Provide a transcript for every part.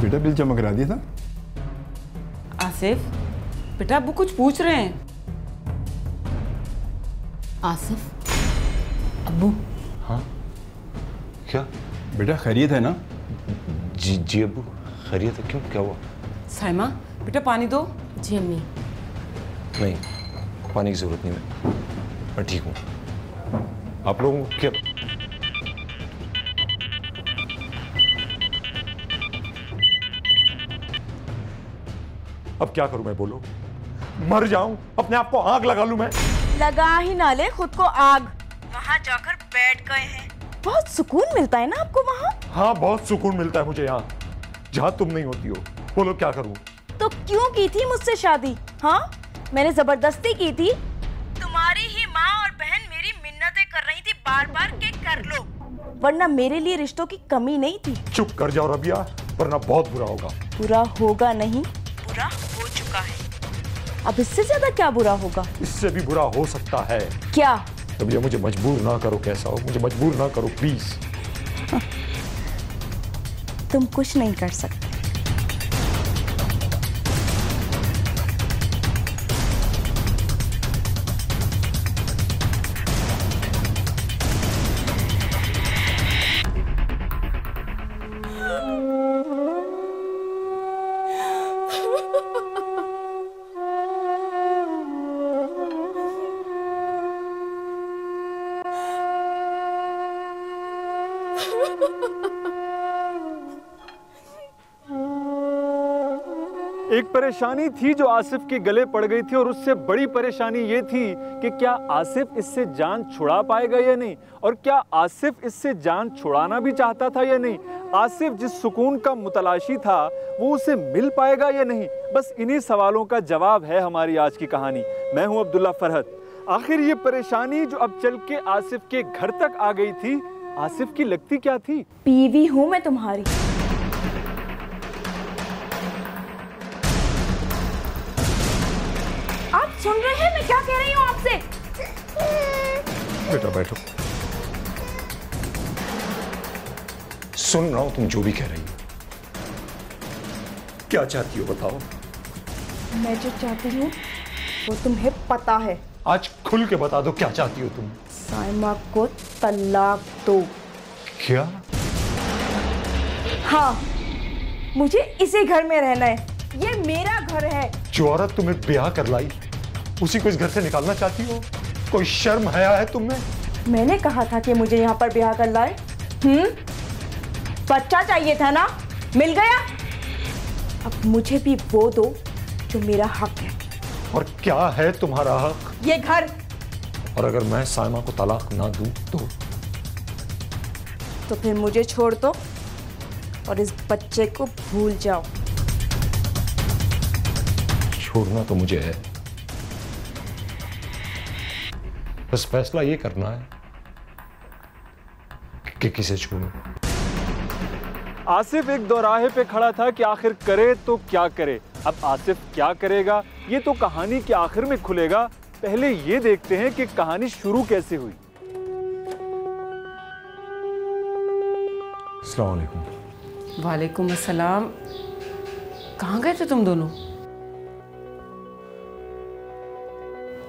बेटा बिल जमा करा दिया था। आसिफ बेटा अब्बू कुछ पूछ रहे हैं। आसिफ, अब्बू। हाँ क्या बेटा खैरियत है ना? जी जी अब्बू खैरियत है। क्यों क्या हुआ? साइमा बेटा पानी दो। जी अम्मी। नहीं पानी की जरूरत नहीं, मैं ठीक हूँ। आप लोगों को क्या? अब क्या करूं मैं? बोलो, मर जाऊं? अपने आप को आग लगा लूं मैं? लगा ही ना ले खुद को आग। वहाँ जाकर बैठ गए हैं। बहुत सुकून मिलता है ना आपको वहाँ? हाँ बहुत सुकून मिलता है मुझे यहाँ, जहाँ तुम नहीं होती हो। बोलो क्या करूं? तो क्यों की थी मुझसे शादी? हाँ मैंने जबरदस्ती की थी। तुम्हारी ही माँ और बहन मेरी मिन्नतें कर रही थी बार बार के कर लो, वरना मेरे लिए रिश्तों की कमी नहीं थी। चुप कर जाओ रबिया, वरना बहुत बुरा होगा। बुरा होगा नहीं, बुरा हो चुका है। अब इससे ज्यादा क्या बुरा होगा? इससे भी बुरा हो सकता है। क्या? रबिया मुझे मजबूर ना करो, कैसा हो, मुझे मजबूर ना करो प्लीज। तुम कुछ नहीं कर सकते। एक परेशानी थी जो आसिफ के गले पड़ गई थी, और उससे बड़ी परेशानी ये थी कि क्या आसिफ इससे जान छुड़ा पाएगा या नहीं, और क्या आसिफ इससे जान छुड़ाना भी चाहता था या नहीं। आसिफ जिस सुकून का मुतलाशी था वो उसे मिल पाएगा या नहीं। बस इन्हीं सवालों का जवाब है हमारी आज की कहानी। मैं हूं अब्दुल्ला फरहत। आखिर ये परेशानी जो अब चल के आसिफ के घर तक आ गई थी, आसिफ की लगती क्या थी? बीवी हूं मैं तुम्हारी। आप सुन रहे हैं मैं क्या कह रही हूँ आपसे? बेटा बैठो, सुन रहा हूं तुम जो भी कह रही हो। क्या चाहती हो बताओ? मैं जो चाहती हूँ वो तुम्हें पता है। आज खुल के बता दो क्या चाहती हो तुम? साइमा को तलाक दो। क्या? हाँ मुझे इसी घर में रहना है, ये मेरा घर है। जो औरत तुम्हें ब्याह कर लाई उसी को इस घर से निकालना चाहती हो? कोई शर्म हया है तुम में? मैंने कहा था कि मुझे यहाँ पर ब्याह कर लाए। बच्चा चाहिए था ना, मिल गया। अब मुझे भी वो दो जो मेरा हक है। और क्या है तुम्हारा हक? ये घर। और अगर मैं साइमा को तलाक ना दूं तो फिर मुझे छोड़ दो और इस बच्चे को भूल जाओ। छोड़ना तो मुझे है, बस फैसला ये करना है कि किसे छोड़ूं। आसिफ एक दोराहे पे खड़ा था कि आखिर करे तो क्या करे। अब आसिफ क्या करेगा ये तो कहानी के आखिर में खुलेगा। पहले ये देखते हैं कि कहानी शुरू कैसे हुई। अस्सलाम वालेकुम। वालेकुम अस्सलाम। कहाँ गए थे तुम दोनों?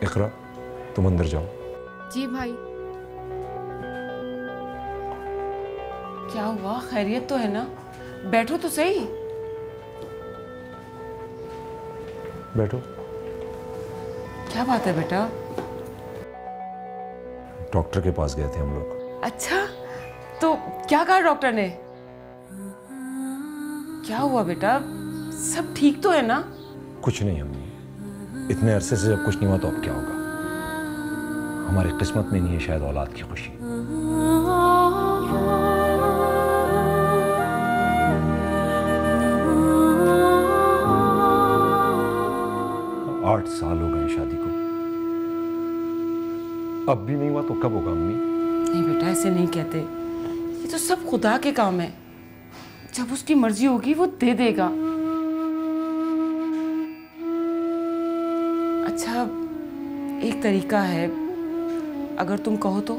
इकरा तुम अंदर जाओ। जी भाई। क्या हुआ, खैरियत तो है ना? बैठो तो सही। बैठो। क्या बात है बेटा? डॉक्टर के पास गए थे हम लोग। अच्छा तो क्या कहा डॉक्टर ने? क्या हुआ बेटा, सब ठीक तो है ना? कुछ नहीं अम्मी, इतने अरसे से जब कुछ नहीं हुआ तो अब क्या होगा। हमारी किस्मत में नहीं है शायद औलाद की खुशी। 8 साल हो गए शादी को, अब भी नहीं हुआ तो कब होगा अम्मी? नहीं बेटा ऐसे नहीं कहते, ये तो सब खुदा के काम है। जब उसकी मर्जी होगी वो दे देगा। अच्छा एक तरीका है, अगर तुम कहो तो।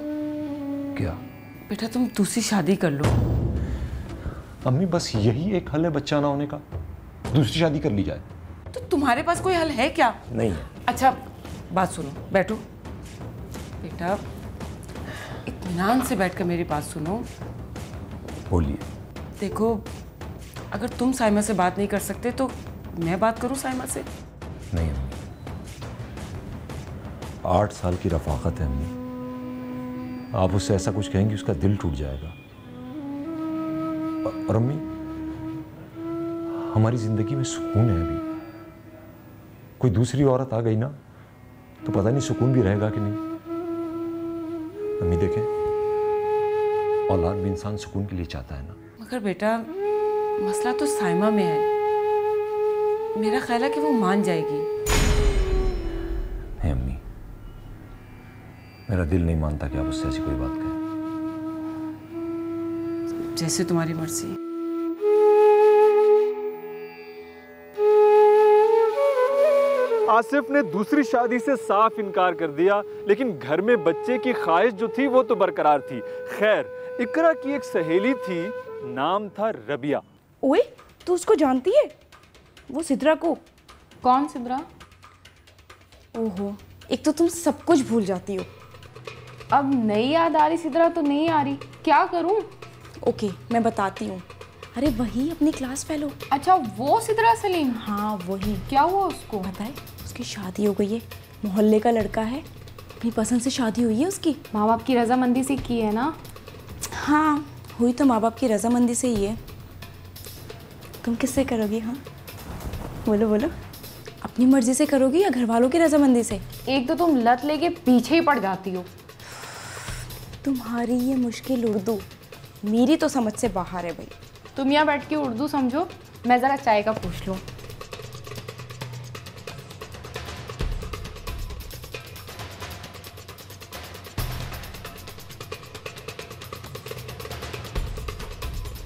क्या? बेटा तुम दूसरी शादी कर लो। अम्मी बस यही एक हल है बच्चा ना होने का, दूसरी शादी कर ली जाए। तो तुम्हारे पास कोई हल है क्या? नहीं है। अच्छा बात सुनो, बैठो बेटा, इत्मीनान से बैठकर मेरी बात सुनो। बोलिए। देखो, अगर तुम साइमा से बात नहीं कर सकते तो मैं बात करूं साइमा से? नहीं अम्मी, 8 साल की रफाकत है अम्मी, आप उससे ऐसा कुछ कहेंगी उसका दिल टूट जाएगा। और अम्मी, हमारी जिंदगी में सुकून है अभी, कोई दूसरी औरत आ गई ना तो पता नहीं सुकून भी रहेगा कि नहीं। अम्मी देखें, औलाद भी इंसान सुकून के लिए चाहता है ना। मगर बेटा, मसला तो साइमा में है, मेरा ख्याल है कि वो मान जाएगी। नहीं अम्मी, मेरा दिल नहीं मानता कि आप उससे ऐसी कोई बात कहें। जैसे तुम्हारी मर्जी। आसिफ ने दूसरी शादी से साफ इनकार कर दिया, लेकिन घर में बच्चे की ख्वाहिश जो थी वो तो बरकरार थी। खैर, इकरा की एक सहेली थी, नाम था रबिया। ओए, तू उसको जानती है? वो सिद्रा को। कौन सिद्रा? ओहो, एक तो तुम सब कुछ भूल जाती हो। अब नई याद आ रही सिद्रा तो नहीं आ रही, क्या करूं? ओके, मैं बताती हूँ। अरे वही अपनी क्लास फेलो। अच्छा, वो सिद्रा सलीम? हाँ वही। क्या हुआ उसको? पता है, उसकी शादी हो गई है, मोहल्ले का लड़का है, अपनी पसंद से शादी हुई है उसकी। माँ बाप की रजामंदी से की है ना? हाँ, हुई तो माँ बाप की रजामंदी से ही है। तुम किससे करोगी? हाँ बोलो बोलो, अपनी मर्जी से करोगी या घर वालों की रजामंदी से? एक तो तुम लत लेके पीछे ही पड़ जाती हो। तुम्हारी ये मुश्किल उर्दू मेरी तो समझ से बाहर है भाई। तुम यहाँ बैठ के उर्दू समझो, मैं ज़रा चाय का पूछ लूँ।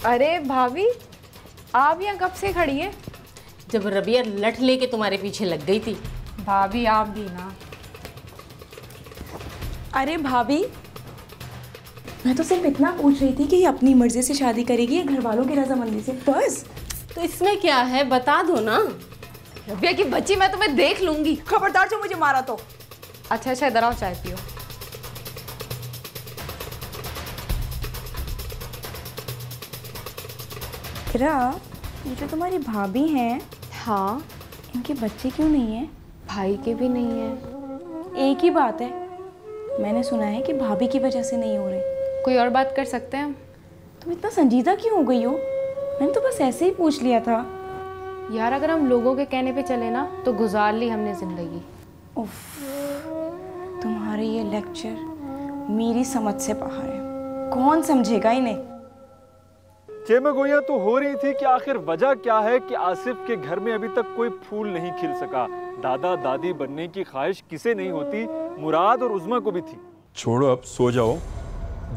अरे भाभी, आप यहाँ कब से खड़ी है? जब रबिया लठ लेके तुम्हारे पीछे लग गई थी। भाभी आप भी ना। अरे भाभी, मैं तो सिर्फ इतना पूछ रही थी कि ये अपनी मर्जी से शादी करेगी या घर वालों की रजामंदी से, बस। तो इसमें क्या है, बता दो ना। रबिया की बच्ची, मैं तुम्हें देख लूंगी। खबरदार जो मुझे मारा तो। अच्छा अच्छा, इधर आओ, चाय पियो। इकरा, ये जो तुम्हारी भाभी हैं, हाँ, इनके बच्चे क्यों नहीं है? भाई के भी नहीं है। एक ही बात है, मैंने सुना है कि भाभी की वजह से नहीं हो रहे। कोई और बात कर सकते हैं हम? तुम इतना संजीदा क्यों हो गई हो? मैंने तो बस ऐसे ही पूछ लिया था। यार, अगर हम लोगों के कहने पे चले ना तो गुजार ली हमने जिंदगी। उफ, तुम्हारे ये लेक्चर मेरी समझ से बाहर है, कौन समझेगा इन्हें? चेमगोइयां तो हो रही थी कि आखिर वजह क्या है कि आसिफ के घर में अभी तक कोई फूल नहीं खिल सका। दादा दादी बनने की ख्वाहिश किसे नहीं होती, मुराद और उज़्मा को भी थी। छोड़ो, अब सो जाओ।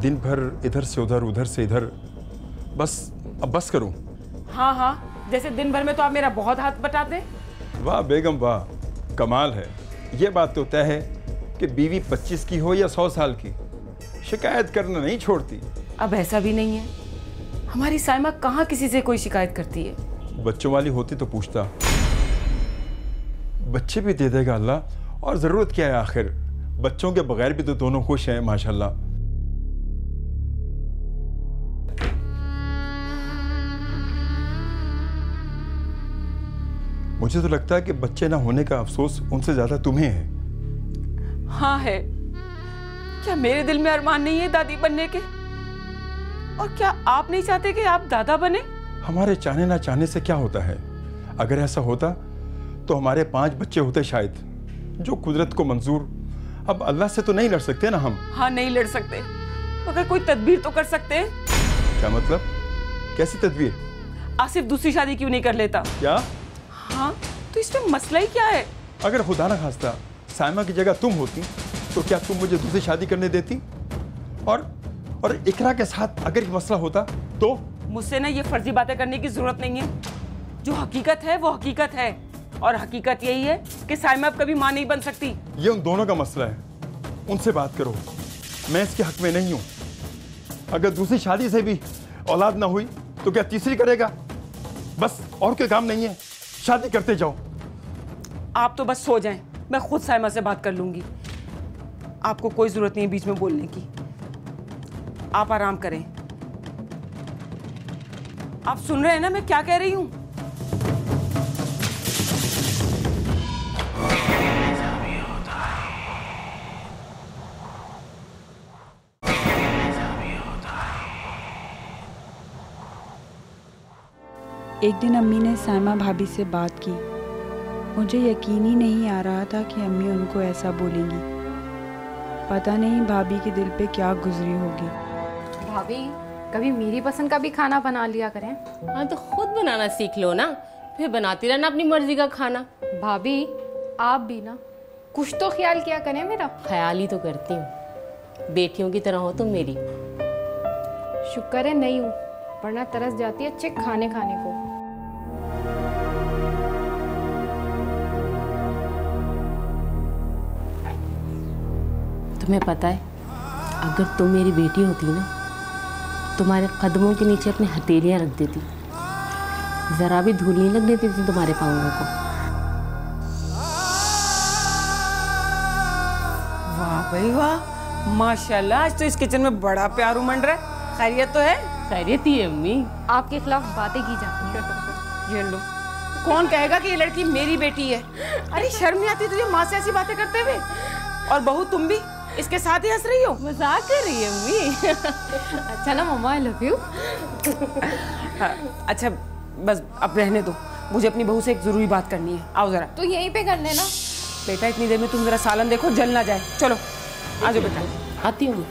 दिन भर इधर से उधर, उधर से इधर, बस अब बस करो। हाँ हाँ, जैसे दिन भर में तो आप मेरा बहुत हाथ बटाते। वाह बेगम वाह, कमाल है। ये बात तो तय है कि बीवी 25 की हो या 100 साल की, शिकायत करना नहीं छोड़ती। अब ऐसा भी नहीं है, हमारी साइमा कहाँ किसी से कोई शिकायत करती है। बच्चों वाली होती तो पूछता। बच्चे भी दे देगा अल्लाह, और ज़रूरत क्या है आखिर, बच्चों के बगैर भी तो दोनों खुश हैं माशाल्लाह। मुझे तो लगता है कि बच्चे ना होने का अफसोस उनसे ज़्यादा तुम्हें है। हाँ है। क्या मेरे दिल में अरमान नहीं है दादी बनने के? और क्या आप नहीं चाहते कि आप दादा बने? हमारे चाहने ना चाहने से क्या होता है? अगर ऐसा होता तो हमारे 5 बच्चे होते शायद, जो कुदरत को मंजूर। अब अल्लाह से तो नहीं लड़ सकते ना हम। हाँ नहीं लड़ सकते, मगर कोई तदबीर तो कर सकते हैं। क्या मतलब? कैसी तदबीर? आसिफ दूसरी शादी क्यों नहीं कर लेता? क्या? हाँ, तो इसमें मसला ही क्या है? अगर खुदा ना खास्ता साइमा की जगह तुम होती तो क्या तुम मुझे दूसरी शादी करने देती? और इकरा के साथ अगर ये मसला होता तो? मुझसे ना ये फर्जी बातें करने की जरूरत नहीं है। जो हकीकत है वो हकीकत है, और हकीकत यही है कि साइमा अब कभी माँ नहीं बन सकती। ये उन दोनों का मसला है, उनसे बात करो, मैं इसके हक में नहीं हूँ। अगर दूसरी शादी से भी औलाद ना हुई तो क्या तीसरी करेगा? बस और कोई काम नहीं है, शादी करते जाओ। आप तो बस सो जाएं, मैं खुद साइमा से बात कर लूंगी। आपको कोई जरूरत नहीं है बीच में बोलने की। आप आराम करें। आप सुन रहे हैं ना मैं क्या कह रही हूं? एक दिन अम्मी ने साइमा भाभी से बात की। मुझे यकीन ही नहीं आ रहा था कि अम्मी उनको ऐसा बोलेंगी। पता नहीं भाभी के दिल पे क्या गुजरी होगी। भाभी कभी मेरी पसंद का भी खाना बना लिया करें। हाँ तो खुद बनाना सीख लो ना, फिर बनाती रहना अपनी मर्जी का खाना। भाभी आप भी ना कुछ तो ख्याल किया करें मेरा। ख्याल ही तो करती हूँ, बेटियों की तरह हो तुम मेरी। शुक्र है नहीं हूँ, वरना तरस जाती है अच्छे खाने खाने को। तुम्हें पता है, अगर तुम मेरी बेटी होती ना, तुम्हारे कदमों के नीचे अपनी हथेलियां रख देती, जरा भी धूल नहीं लग देती थी तुम्हारे पाँवों को। वाह भाई वाह, माशाल्लाह, आज तो इस किचन में बड़ा प्यार उमड़ रहा है। खैरियत तो है? खैरियत ही है अम्मी। आपके खिलाफ बातें की जाती हैं। ये लो, कौन कहेगा कि ये लड़की मेरी बेटी है? अरे शर्म नहीं आती तुझे माँ से ऐसी बातें करते हुए? और बहू तुम भी इसके साथ ही हंस रही हो? मजाक कर रही है अम्मी। अच्छा ना मम्मा, आई लव यू। अच्छा बस अब रहने दो, मुझे अपनी बहू से एक जरूरी बात करनी है। आओ जरा। तो यहीं पे कर लेना। बेटा इतनी देर में तुम जरा सालन देखो, जल ना जाए। चलो आ जाओ बेटा। आती हूँ।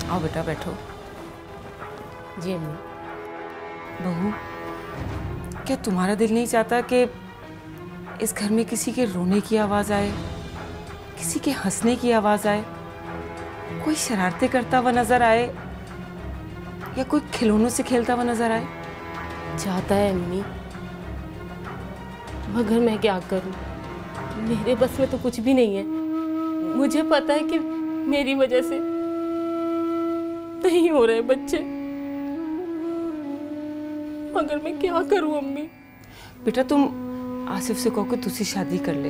आओ बेटा बैठो। जी अम्मी। बहू, क्या तुम्हारा दिल नहीं चाहता कि इस घर में किसी के रोने की आवाज आए, किसी के हंसने की आवाज आए, कोई शरारतें करता हुआ नजर आए, या कोई खिलौनों से खेलता हुआ नजर आए? चाहता है अम्मी, मगर मैं क्या करूं? मेरे बस में तो कुछ भी नहीं है। मुझे पता है कि मेरी वजह से नहीं हो रहे बच्चे, मगर मैं क्या करूं अम्मी? बेटा तुम आसिफ से कहो कि तुझसे शादी कर ले।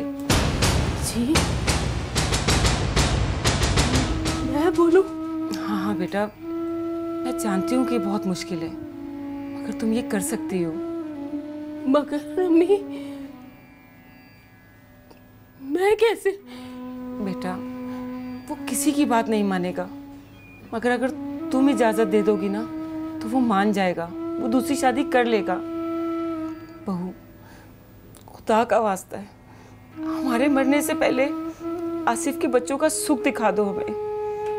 जी मैं बोलूं? हाँ हाँ बेटा, मैं जानती हूँ कि बहुत मुश्किल है, मगर तुम ये कर सकती हो। मगर अम्मी मैं कैसे? बेटा वो किसी की बात नहीं मानेगा, मगर अगर तुम इजाजत दे दोगी ना तो वो मान जाएगा, वो दूसरी शादी कर लेगा। बहू खुदा का वास्ता है, हमारे मरने से पहले आसिफ के बच्चों का सुख दिखा दो हमें,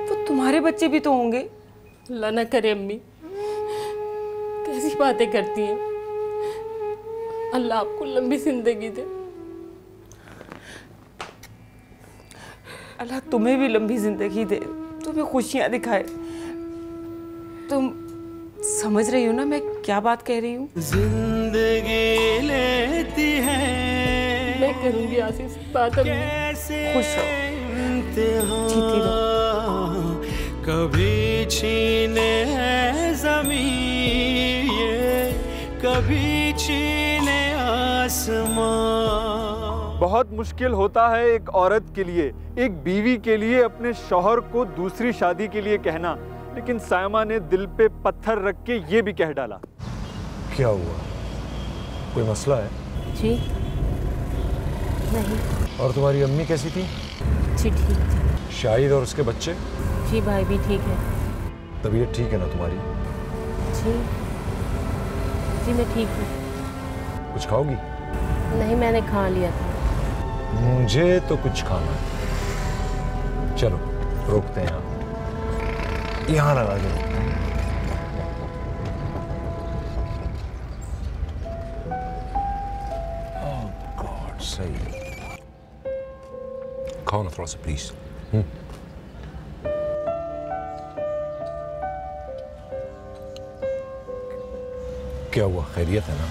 वो तुम्हारे बच्चे भी तो होंगे। अल्लाह ना करे अम्मी, कैसी बातें करती हैं। अल्लाह आपको लंबी जिंदगी दे। अल्लाह तुम्हें भी लंबी जिंदगी दे, तुम्हें खुशियां दिखाए। तुम समझ रही हो ना मैं क्या बात कह रही हूँ? जिंदगी लेती है, मैं करूंगी आसिफ से बात। खुश रहो, जीती रहो। कभी छीने ज़मीन ये, कभी छीने आसमां। बहुत मुश्किल होता है एक औरत के लिए, एक बीवी के लिए अपने शौहर को दूसरी शादी के लिए कहना, लेकिन सायमा ने दिल पे पत्थर रख के ये भी कह डाला। क्या हुआ? कोई मसला है? जी नहीं। और तुम्हारी अम्मी कैसी थी? जी ठीक थी। शाहिद और उसके बच्चे? जी भाई भी ठीक है। तबीयत ठीक है ना तुम्हारी? जी जी मैं ठीक हूँ। कुछ खाओगी? नहीं मैंने खा लिया था। मुझे तो कुछ खाना है। चलो रोकते हैं, यहाँ लगा दो। ओह गॉड, सही। खाओ ना थोड़ा सा प्लीज। क्या हुआ, खैरियत है ना?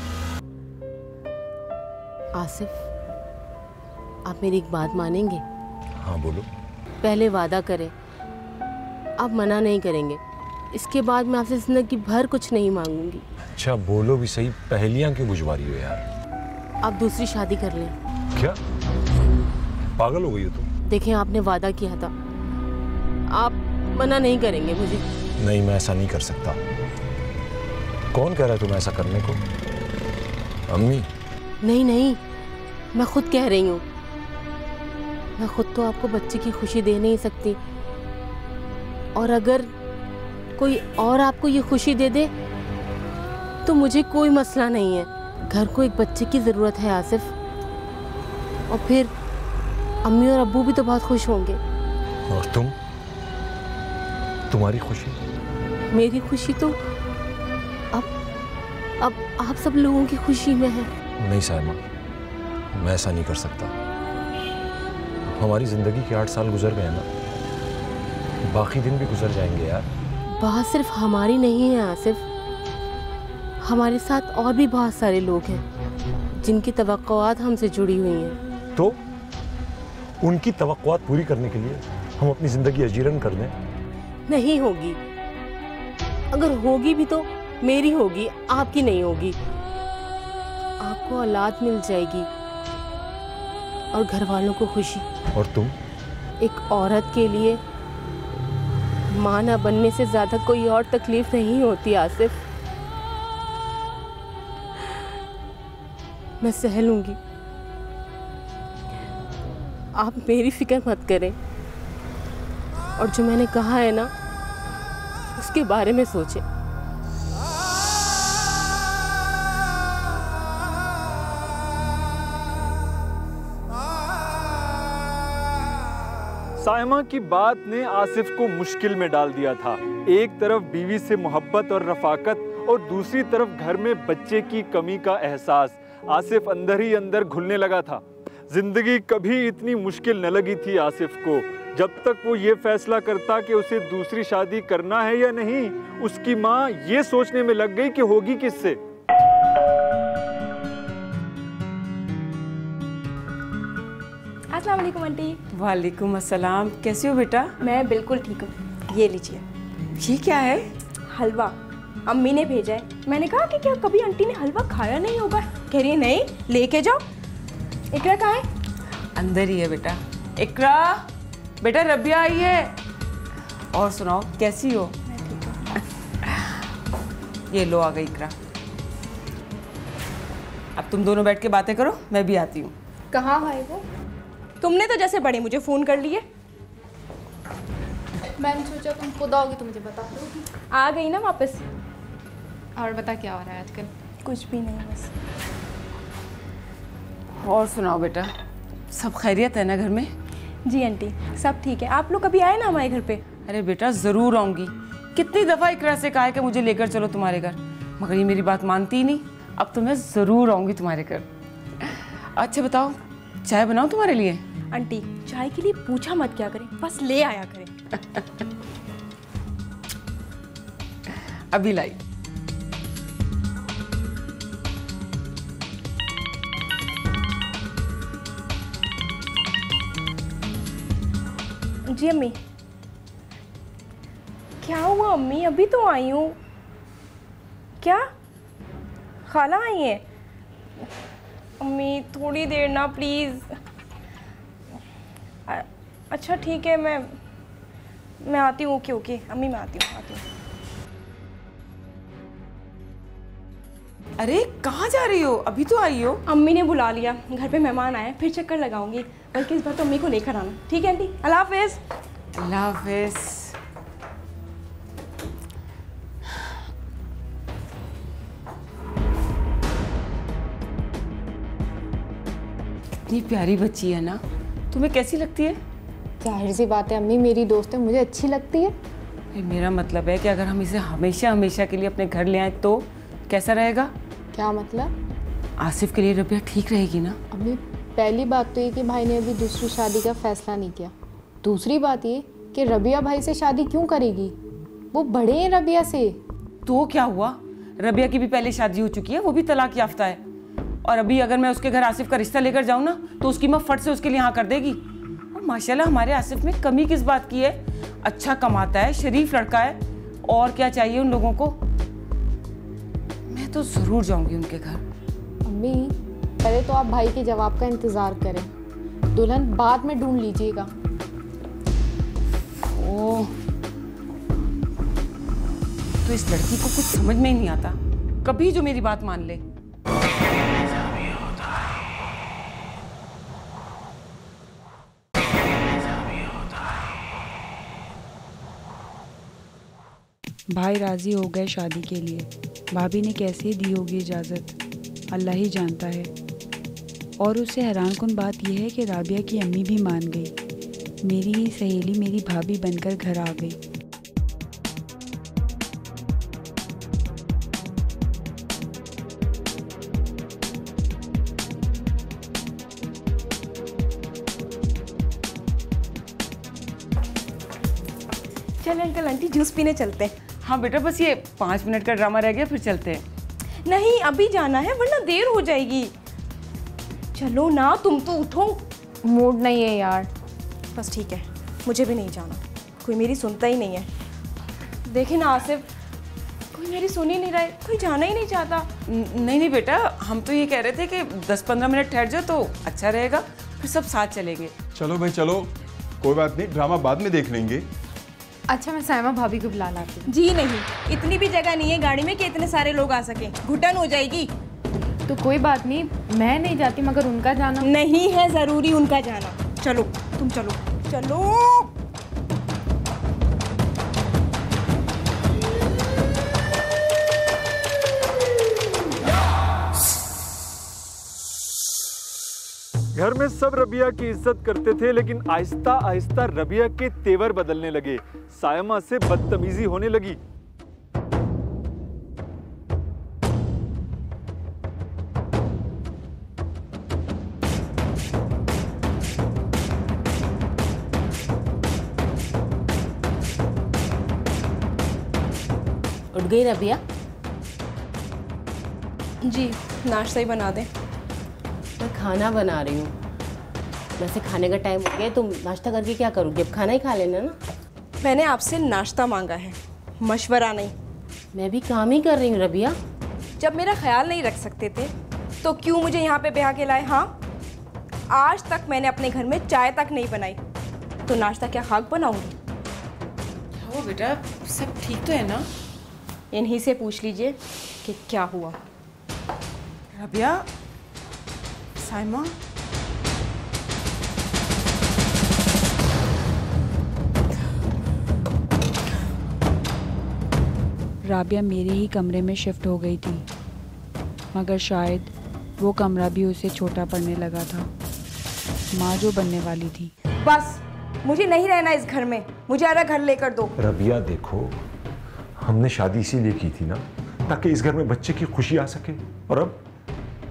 आसिफ आप मेरी एक बात मानेंगे? हाँ बोलो। पहले वादा करें, आप मना नहीं करेंगे। इसके बाद मैं आपसे जिंदगी भर कुछ नहीं मांगूंगी। अच्छा बोलो भी सही, पहेलियां क्यों बुझवा रही हो यार? आप दूसरी शादी कर लें। क्या पागल हो गई हो तुम? देखें, आपने वादा किया था, आप मना नहीं करेंगे मुझे? नहीं, मैं ऐसा नहीं कर सकता। कौन कह रहा है तुम्हें ऐसा करने को? अम्मी? नहीं नहीं, मैं खुद कह रही हूँ। मैं खुद तो आपको बच्चे की खुशी दे नहीं सकती, और अगर कोई और आपको ये खुशी दे दे तो मुझे कोई मसला नहीं है। घर को एक बच्चे की ज़रूरत है आसिफ, और फिर अम्मी और अब्बू भी तो बहुत खुश होंगे। और तुम्हारी खुशी? मेरी खुशी तो अब आप सब लोगों की खुशी में है। नहीं साइमा, मैं ऐसा नहीं कर सकता। हमारी जिंदगी के 8 साल गुजर गए ना, बाकी दिन भी गुजर जाएंगे यार। बात सिर्फ हमारी नहीं है आसिफ, हमारे साथ और भी बहुत सारे लोग हैं जिनकी तवक्कुआत हमसे जुड़ी हुई हैं। तो उनकी तवक्कुआत पूरी करने के लिए हम अपनी जिंदगी अजीरन कर दें? नहीं होगी। अगर होगी भी तो मेरी होगी, आपकी नहीं होगी। आपको औलाद मिल जाएगी और घर वालों को खुशी। और तुम? एक औरत के लिए मां ना बनने से ज्यादा कोई और तकलीफ नहीं होती आसिफ। मैं सह लूंगी, आप मेरी फिक्र मत करें, और जो मैंने कहा है ना उसके बारे में सोचें। साइमा की बात ने आसिफ को मुश्किल में डाल दिया था। एक तरफ बीवी से मोहब्बत और रफाकत, और दूसरी तरफ घर में बच्चे की कमी का एहसास। आसिफ अंदर ही अंदर घुलने लगा था। जिंदगी कभी इतनी मुश्किल न लगी थी आसिफ को। जब तक वो ये फैसला करता कि उसे दूसरी शादी करना है या नहीं, उसकी माँ ये सोचने में लग गई कि होगी किससे। अस्सलाम वालेकुम आंटी। वालेकुम अस्सलाम। कैसे हो बेटा? मैं बिल्कुल ठीक हूँ। ये लीजिए। ये क्या है? हलवा अम्मी ने भेजा है। मैंने कहा कि क्या कभी आंटी ने हलवा खाया नहीं होगा? कह रही है नहीं, लेके जाओ। इकरा कहाँ है? अंदर ही है बेटा। इकरा बेटा, रबिया आई है। और सुनाओ, कैसी हो? मैं ठीक हूँ। ये लो, आ गई इकरा। अब तुम दोनों बैठ के बातें करो, मैं भी आती हूँ। कहाँ है वो? तुमने तो जैसे बड़े मुझे फ़ोन कर लिए। मैंने सोचा तुम खुद आओगी तो मुझे बता दोगी। आ गई ना वापस। और बता क्या हो रहा है आजकल? कुछ भी नहीं, बस। और सुनाओ बेटा, सब खैरियत है ना घर में? जी आंटी, सब ठीक है। आप लोग कभी आए ना हमारे घर पे? अरे बेटा ज़रूर आऊँगी। कितनी दफ़ा इकरा से कहा है कि मुझे लेकर चलो तुम्हारे घर, मगर ये मेरी बात मानती ही नहीं। अब तो मैं ज़रूर आऊँगी तुम्हारे घर। अच्छा बताओ, चाय बनाऊँ तुम्हारे लिए? आंटी, चाय के लिए पूछा मत क्या करें, बस ले आया करें। अभी लाई। जी अम्मी। क्या हुआ अम्मी? अभी तो आई हूँ। क्या खाला आई है? अम्मी थोड़ी देर ना प्लीज़। अच्छा ठीक है, मैं आती हूँ। ओके ओके अम्मी, मैं आती हूँ। अरे कहाँ जा रही हो? अभी तो आई हो। अम्मी ने बुला लिया, घर पे मेहमान आए, फिर चक्कर लगाऊंगी। बल्कि इस बार तो अम्मी को लेकर आना। ठीक है आंटी, अल्लाह हाफिज़। अल्लाह हाफिज़। कितनी प्यारी बच्ची है ना। तुम्हें कैसी लगती है? जाहिर सी बात है अम्मी, मेरी दोस्त है, मुझे अच्छी लगती है। मेरा मतलब है कि अगर हम इसे हमेशा हमेशा के लिए अपने घर ले आए तो कैसा रहेगा? क्या मतलब? आसिफ के लिए रबिया ठीक रहेगी ना? अम्मी पहली बात तो ये कि भाई ने अभी दूसरी शादी का फैसला नहीं किया। दूसरी बात ये कि रबिया भाई से शादी क्यों करेगी? वो बड़े हैं रबिया से। तो क्या हुआ? रबिया की भी पहले शादी हो चुकी है, वो भी तलाक याफ्ता है। और अभी अगर मैं उसके घर आसिफ का रिश्ता लेकर जाऊँ ना तो उसकी माँ फट से उसके लिए हाँ कर देगी। और माशाल्लाह हमारे आसिफ में कमी किस बात की है? अच्छा कमाता है, शरीफ लड़का है, और क्या चाहिए उन लोगों को। मैं तो जरूर जाऊंगी उनके घर। अम्मी पहले तो आप भाई के जवाब का इंतजार करें, दुल्हन बाद में ढूंढ लीजिएगा। ओह, तो इस लड़की को कुछ समझ में ही नहीं आता, कभी जो मेरी बात मान ले। भाई राजी हो गए शादी के लिए। भाभी ने कैसे दी होगी इजाज़त, अल्लाह ही जानता है। और उससे हैरानकुन बात यह है कि राबिया की अम्मी भी मान गई। मेरी ही सहेली मेरी भाभी बनकर घर आ गई। चल अंकल आंटी जूस पीने चलते हैं। हाँ बेटा, बस ये 5 मिनट का ड्रामा रह गया, फिर चलते हैं। नहीं अभी जाना है वरना देर हो जाएगी। चलो ना, तुम तो उठो। मूड नहीं है यार। बस ठीक है, मुझे भी नहीं जाना, कोई मेरी सुनता ही नहीं है। देखे ना आसिफ, कोई मेरी सुन ही नहीं रहा है, कोई जाना ही नहीं चाहता। नहीं बेटा, हम तो ये कह रहे थे कि 10-15 मिनट ठहर जाओ तो अच्छा रहेगा, फिर सब साथ चलेंगे। चलो भाई चलो, कोई बात नहीं, ड्रामा बाद में देख लेंगे। अच्छा मैं साइमा भाभी को बुला लाती हूँ। जी नहीं, इतनी भी जगह नहीं है गाड़ी में कि इतने सारे लोग आ सके, घुटन हो जाएगी। तो कोई बात नहीं, मैं नहीं जाती, मगर उनका जाना नहीं है ज़रूरी, उनका जाना। चलो तुम चलो चलो। घर में सब रबिया की इज्जत करते थे, लेकिन आहिस्ता आहिस्ता रबिया के तेवर बदलने लगे। सायमा से बदतमीजी होने लगी। उठ गई रबिया? जी नाश्ता ही बना दें। मैं खाना बना रही हूँ। वैसे खाने का टाइम हो गया, तुम नाश्ता करके क्या करोगी? अब खाना ही खा लेना ना। मैंने आपसे नाश्ता मांगा है, मशवरा नहीं। मैं भी काम ही कर रही हूँ रबिया। जब मेरा ख्याल नहीं रख सकते थे तो क्यों मुझे यहाँ पे ब्याह के लाए? हाँ, आज तक मैंने अपने घर में चाय तक नहीं बनाई, तो नाश्ता क्या खाक बनाऊंगी? वो बेटा सब ठीक तो है ना? इन्हीं से पूछ लीजिए कि क्या हुआ। रबिया, साइमा, राबिया मेरे ही कमरे में शिफ्ट हो गई थी, मगर शायद वो कमरा भी उसे छोटा पड़ने लगा था। माँ जो बनने वाली थी। बस मुझे नहीं रहना इस घर में, मुझे अलग घर लेकर दो। रबिया देखो, हमने शादी इसीलिए की थी ना, ताकि इस घर में बच्चे की खुशी आ सके। और अब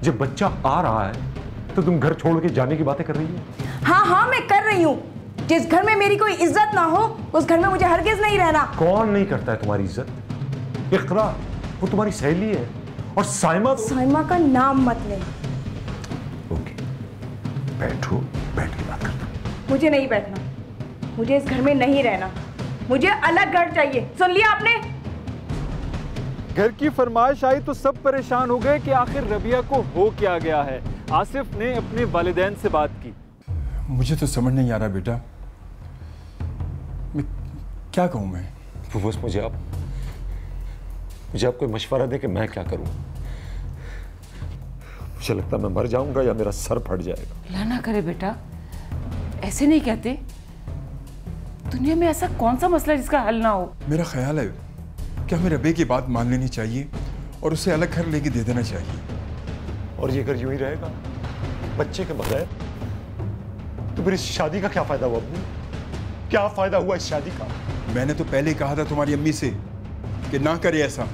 जब बच्चा आ रहा है तो तुम घर छोड़ के जाने की बातें कर रही हो। हाँ हाँ मैं कर रही हूँ। जिस घर में मेरी कोई इज्जत ना हो उस घर में मुझे हरगिज नहीं रहना। कौन नहीं करता है तुम्हारी इज्जत? इकरा, वो तुम्हारी सहेली है। और साइमा का नाम मत ले। ओके, बैठो, बैठ के बात करना। मुझे नहीं बैठना, मुझे इस घर में नहीं रहना, मुझे अलग घर चाहिए। सुन लिया आपने? घर की फरमाइश आई तो सब परेशान हो गए कि आखिर रबिया को हो क्या गया है। आसिफ ने अपने वालिदैन से बात की। मुझे तो समझ नहीं आ रहा बेटा, मैं क्या कहूँ? मैं फुफूस, मुझे आप कोई मशवरा दे कि मैं क्या करूं। मुझे लगता है मैं मर जाऊंगा या मेरा सर फट जाएगा। अल्लाह ना करे बेटा, ऐसे नहीं कहते। दुनिया में ऐसा कौन सा मसला जिसका हल ना हो? मेरा ख्याल है कि हमें रबे की बात मान लेनी चाहिए और उसे अलग घर लेके दे देना चाहिए। और ये घर यूं ही रहेगा बच्चे के बगैर? तो फिर इस शादी का क्या फायदा हुआ अब्बू? क्या फायदा हुआ इस शादी का? मैंने तो पहले कहा था तुम्हारी अम्मी से कि ना करे ऐसा,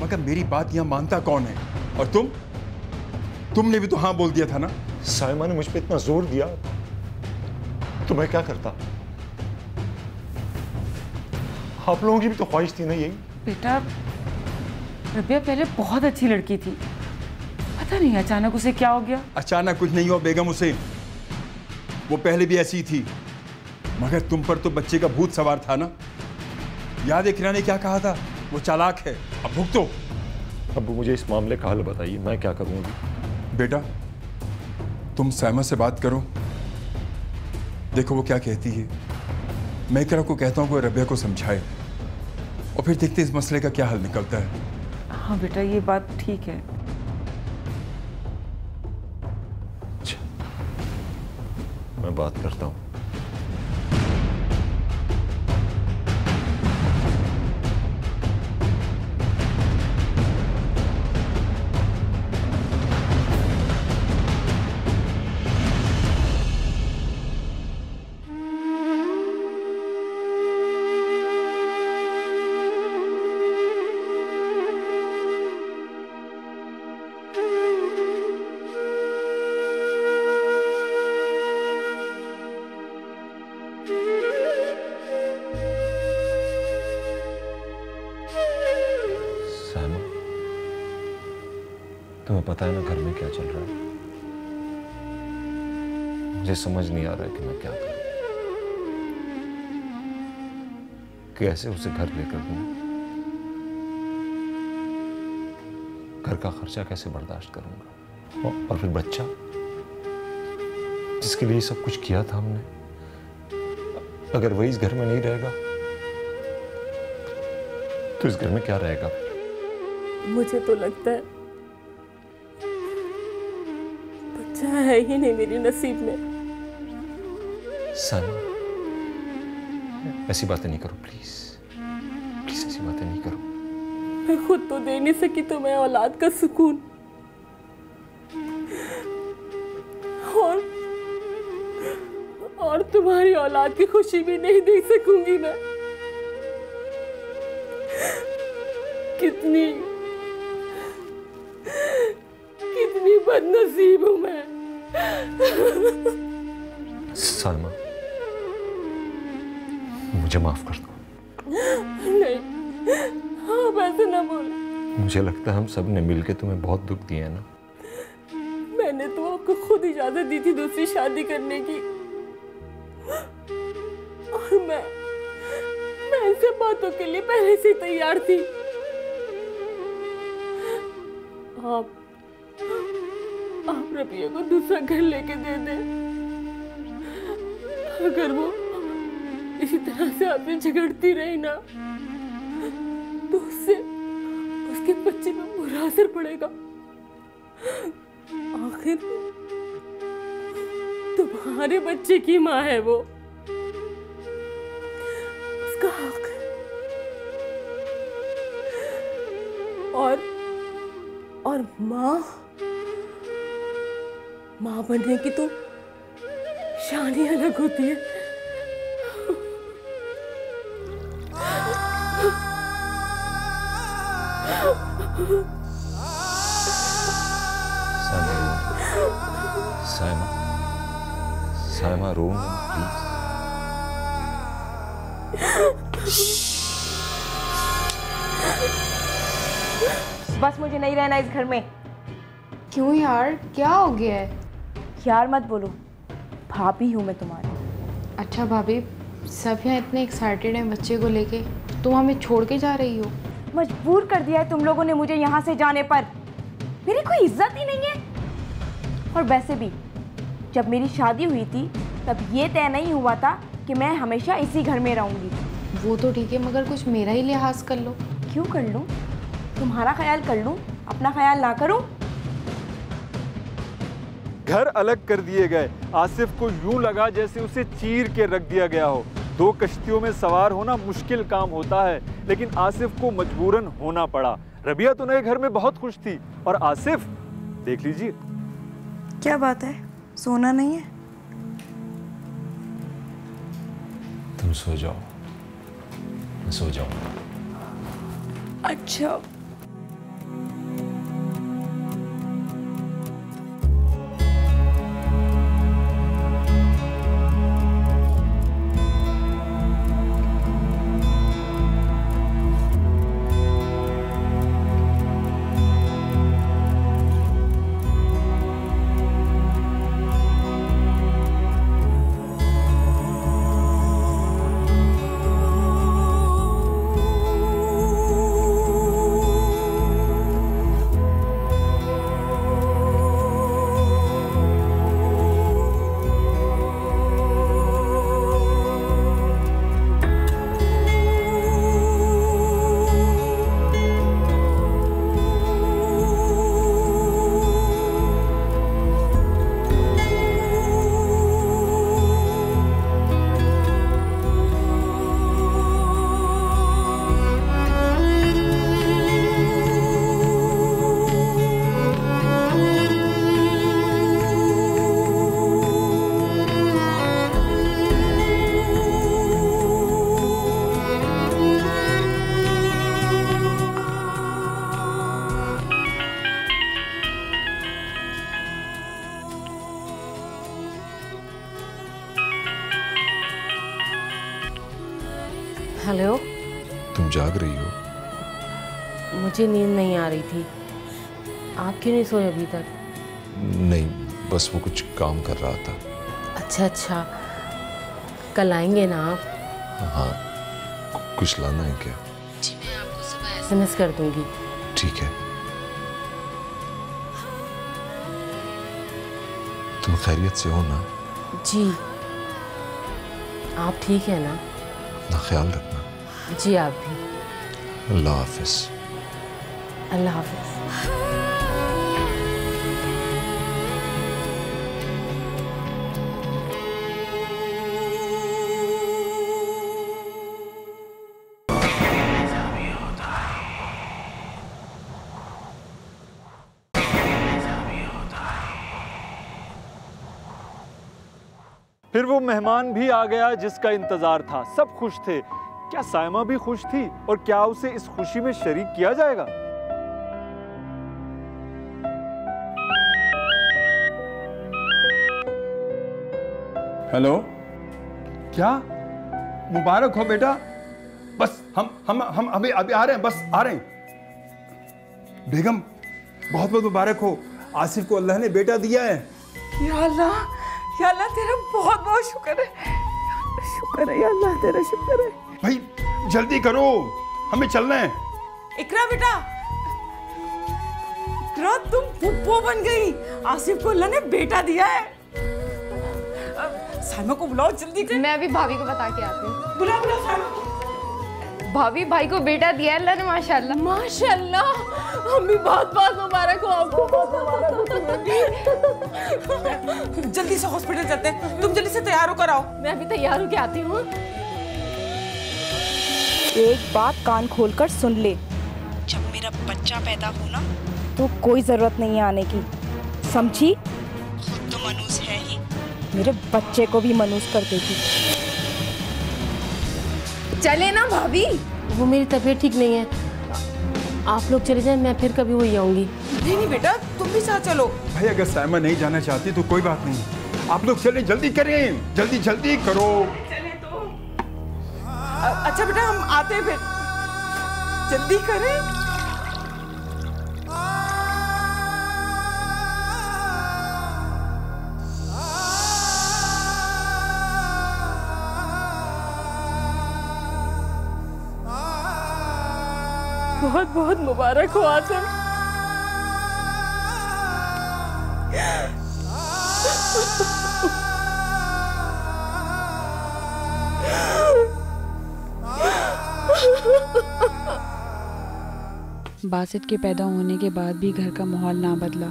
मगर मेरी बात यहाँ मानता कौन है? और तुमने भी तो हाँ बोल दिया था ना। साइमा ने मुझ पे इतना जोर दिया तो मैं क्या करता? आप लोगों की भी तो ख्वाहिश थी ना यही। बेटा, रबिया पहले बहुत अच्छी लड़की थी, पता पता नहीं अचानक उसे क्या हो गया। अचानक कुछ नहीं हुआ बेगम उसे, वो पहले भी ऐसी ही थी, मगर तुम पर तो बच्चे का भूत सवार था ना। याद है किरा ने क्या कहा था, वो चालाक है, अब भुगतो। अब मुझे इस मामले का हल बताइए, मैं क्या करूं अभी? बेटा तुम साइमा से बात करो, देखो वो क्या कहती है। मैं इकरा को कहता हूँ कि रबिया को समझाए और फिर देखते इस मसले का क्या हल निकलता है। हाँ बेटा ये बात ठीक है। मैं बात करता हूँ। तुम्हें पता है ना घर में क्या चल रहा है? मुझे समझ नहीं आ रहा है कि मैं क्या करूं, कैसे उसे घर लेकर दूं, घर का खर्चा कैसे बर्दाश्त करूंगा, और फिर बच्चा जिसके लिए सब कुछ किया था हमने, अगर वही इस घर में नहीं रहेगा तो इस घर में क्या रहेगा? मुझे तो लगता है बच्चा है ही नहीं मेरे नसीब में। साइमा, ऐसी बातें नहीं करो प्लीज, प्लीज ऐसी बातें नहीं करो। मैं खुद तो दे नहीं सकी तुम्हें औलाद का सुकून, और तुम्हारी औलाद की खुशी भी नहीं दे सकूंगी मैं। कितनी बदनसीब हूं मैं। साइमा, मुझे माफ कर दो। नहीं, आप ऐसे ना बोलो। मुझे लगता है हम सब ने मिलकर तुम्हें बहुत दुख दिया है ना। मैंने तो आपको खुद इजाजत दी थी दूसरी शादी करने की, और मैं इन सब बातों के लिए पहले से तैयार थी। आप रबिया को दूसरा घर लेके दे दें। अगर वो इसी तरह से आपसे झगड़ती रही ना तो उसके बच्चे पे बुरा असर पड़ेगा। आखिर तुम्हारे बच्चे की माँ है वो, उसका हक है। और माँ बनने की तो शान ही अलग होती है। साइमा, रो प्लीज। बस मुझे नहीं रहना इस घर में। क्यों यार, क्या हो गया है? यार मत बोलो, भाभी हूँ मैं तुम्हारी। अच्छा भाभी, सब यहाँ इतने एक्साइटेड हैं बच्चे को लेके, तुम हमें छोड़ के जा रही हो? मजबूर कर दिया है तुम लोगों ने मुझे यहाँ से जाने पर। मेरी कोई इज्जत ही नहीं है। और वैसे भी जब मेरी शादी हुई थी तब ये तय नहीं हुआ था कि मैं हमेशा इसी घर में रहूँगी। वो तो ठीक है, मगर कुछ मेरा ही लिहाज कर लो। क्यों कर लूँ? तुम्हारा ख्याल कर लूँ, अपना ख्याल ना करूँ? घर अलग कर दिए गए। आसिफ को यूं लगा जैसे उसे चीर के रख दिया गया हो। दो कश्तियों में सवार होना मुश्किल काम होता है, लेकिन आसिफ को मजबूरन होना पड़ा। रबिया तो नए घर में बहुत खुश थी, और आसिफ देख लीजिए। क्या बात है, सोना नहीं है? तुम सो जाओ, मैं सो जाऊं। अच्छा। हेलो। तुम जाग रही हो? मुझे नींद नहीं आ रही थी। आप क्यों नहीं सोए अभी तक? नहीं, बस वो कुछ काम कर रहा था। अच्छा अच्छा, कल आएंगे ना आप? हाँ, कुछ लाना है क्या? जी, मैं आपको सुबह SMS कर दूंगी। ठीक है। तुम खैरियत से हो ना? जी। आप ठीक है ना? अपना ख्याल रखना। जी आप भी। अल्लाह हाफिज। अल्लाह हाफिज। फिर वो मेहमान भी आ गया जिसका इंतजार था। सब खुश थे। क्या सायमा भी खुश थी? और क्या उसे इस खुशी में शरीक किया जाएगा? हेलो, क्या? मुबारक हो बेटा। बस हम अभी अभी आ रहे हैं, बस आ रहे हैं। बेगम, बहुत बहुत मुबारक हो। आसिफ को अल्लाह ने बेटा दिया है। या अल्लाह तेरा बहुत बहुत शुक्र है। शुक्र है या अल्लाह, तेरा शुक्र है। भाई जल्दी करो, हमें चलना है। इकरा बेटा, इकरा तुम पुप्पो बन गई। आसिफ को अल्लाह ने बेटा दिया है। सायमा को बुलाओ जल्दी कर। मैं अभी भाभी को बता के आती हूँ। बुला सायमा को। भाभी, भाई को बेटा दिया है अल्लाह ने, माशाल्लाह। माशाल्लाह, अम्मी बहुत बहुत मुबारक हो आपको। जल्दी से हॉस्पिटल चलते हैं। तुम जल्दी से तैयार होकर आओ। मैं अभी तैयार होकर आती हूँ। एक बात कान खोलकर सुन ले, जब मेरा बच्चा पैदा हो ना तो कोई जरूरत नहीं है आने की, समझी? खुद तो मनूस है ही, मेरे बच्चे को भी मनूस कर देगी। चले ना भाभी। वो मेरी तबीयत ठीक नहीं है, आप लोग चले जाएं, मैं फिर कभी वही आऊंगी। नहीं बेटा, तुम भी साथ चलो। भाई अगर सायमा नहीं जाना चाहती तो कोई बात नहीं, आप लोग चले, जल्दी करें, जल्दी जल्दी करो। चले तो। अच्छा बेटा, हम आते हैं फिर। जल्दी करें। बहुत बहुत मुबारक हो आसिफ। बासित के पैदा होने के बाद भी घर का माहौल ना बदला।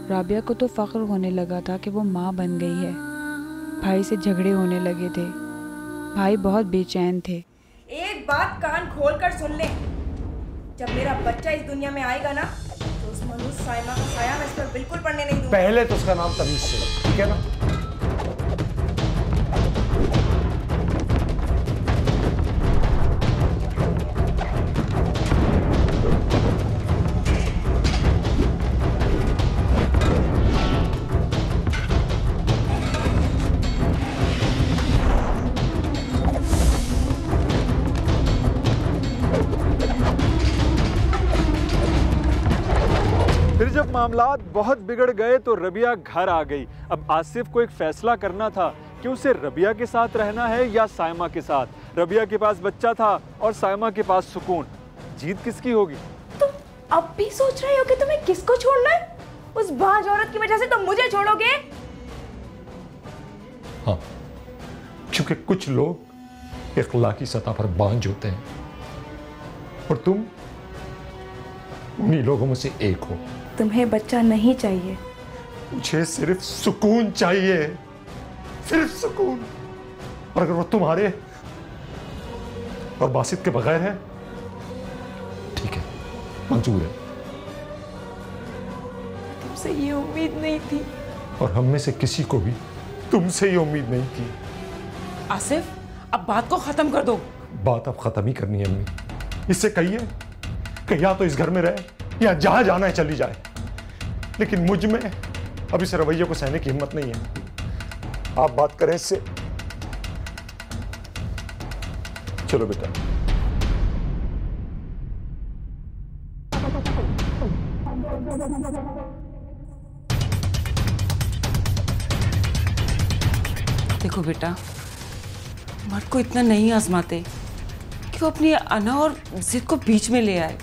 राबिया को तो फख्र होने लगा था कि वो माँ बन गई है। भाई से झगड़े होने लगे थे। भाई बहुत बेचैन थे। एक बात कान खोल कर सुन ले, जब मेरा बच्चा इस दुनिया में आएगा ना तो उस मनुष्य सायमा का साया मैं इस पर बिल्कुल पड़ने नहीं दूंगा। पहले तो उसका नाम तमीज से, ठीक है ना? फिर जब मामलात बहुत बिगड़ गए तो रबिया घर आ गई। अब आसिफ को एक फैसला करना था कि उसे रबिया के साथ रहना है या सायमा के साथ। रबिया के पास बच्चा था और सायमा के पास सुकून। जीत किसकी होगी? तुम अब भी सोच रहे हो कि तुम्हें किसको छोड़ना है? उस बाज औरत की वजह से तुम मुझे छोड़ोगे? हाँ, क्योंकि कुछ लोग इखलाकी सतह पर बांझ होते हैं और तुम उन्हीं लोगों में से एक हो। तुम्हें बच्चा नहीं चाहिए, मुझे सिर्फ सुकून चाहिए, सिर्फ सुकून। और अगर वो तुम्हारे और बासित के बगैर है, ठीक है, मंजूर है। तुमसे ये उम्मीद नहीं थी। और हम में से किसी को भी तुमसे ये उम्मीद नहीं थी। आसिफ, अब बात को खत्म कर दो। बात अब खत्म ही करनी है अम्मी। इससे कहिए कि या तो इस घर में रहे या जहां जाना है चली जाए, लेकिन मुझ में अब इस रवैये को सहने की हिम्मत नहीं है। आप बात करें इससे। चलो बेटा। देखो बेटा, मर्द को इतना नहीं आजमाते कि वो अपनी अना और जिद को बीच में ले आए।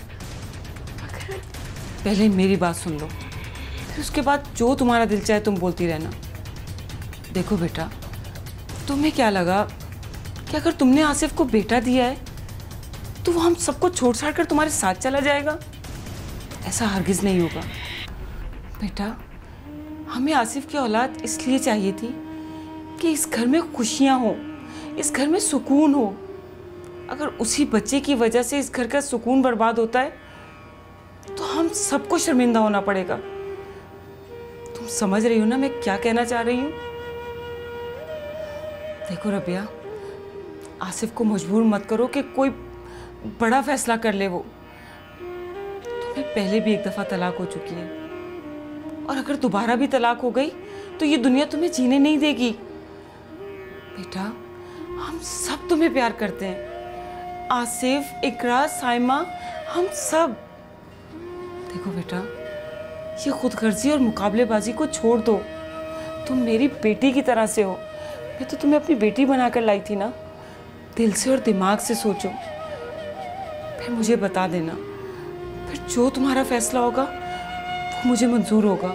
पहले मेरी बात सुन लो, फिर उसके बाद जो तुम्हारा दिल चाहे तुम बोलती रहना। देखो बेटा, तुम्हें क्या लगा कि अगर तुमने आसिफ को बेटा दिया है तो वो हम सबको छोड़ छाड़ कर तुम्हारे साथ चला जाएगा? ऐसा हरगिज नहीं होगा बेटा। हमें आसिफ की औलाद इसलिए चाहिए थी कि इस घर में खुशियां हो, इस घर में सुकून हो। अगर उसी बच्चे की वजह से इस घर का सुकून बर्बाद होता है तो हम सबको शर्मिंदा होना पड़ेगा। तुम समझ रही हो ना मैं क्या कहना चाह रही हूँ? देखो रबिया, आसिफ को मजबूर मत करो कि कोई बड़ा फैसला कर ले। वो तुम्हें पहले भी एक दफा तलाक हो चुकी है, और अगर दोबारा भी तलाक हो गई तो ये दुनिया तुम्हें जीने नहीं देगी। बेटा, हम सब तुम्हें प्यार करते हैं, आसिफ, इकरा, साइमा, हम सब। देखो बेटा, ये खुदगर्जी और मुकाबलेबाजी को छोड़ दो। तुम मेरी बेटी की तरह से हो। मैं तो तुम्हें अपनी बेटी बनाकर लाई थी ना। दिल से और दिमाग से सोचो, फिर मुझे बता देना। फिर जो तुम्हारा फैसला होगा वो मुझे मंजूर होगा।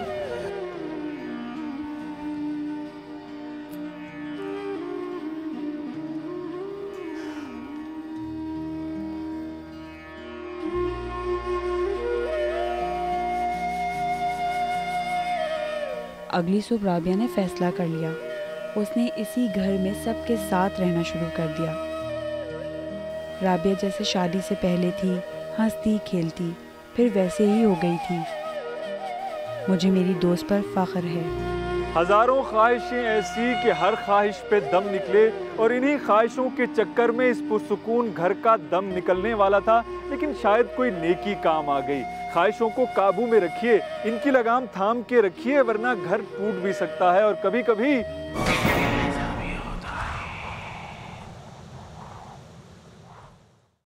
अगली सुबह राबिया ने फैसला कर लिया। उसने इसी घर में सबके साथ रहना शुरू कर दिया। राबिया जैसे शादी से पहले थी, हंसती खेलती, फिर वैसे ही हो गई थी। मुझे मेरी दोस्त पर फख्र है। हजारों ख्वाहिशें ऐसी कि हर ख्वाहिश पे दम निकले, और इन्हीं ख्वाहिशों के चक्कर में इस पुरसुकून घर का दम निकलने वाला था। लेकिन शायद कोई नेकी काम आ गई। ख्वाहिशों को काबू में रखिए, इनकी लगाम थाम के रखिए, वरना घर टूट भी सकता है। और कभी कभी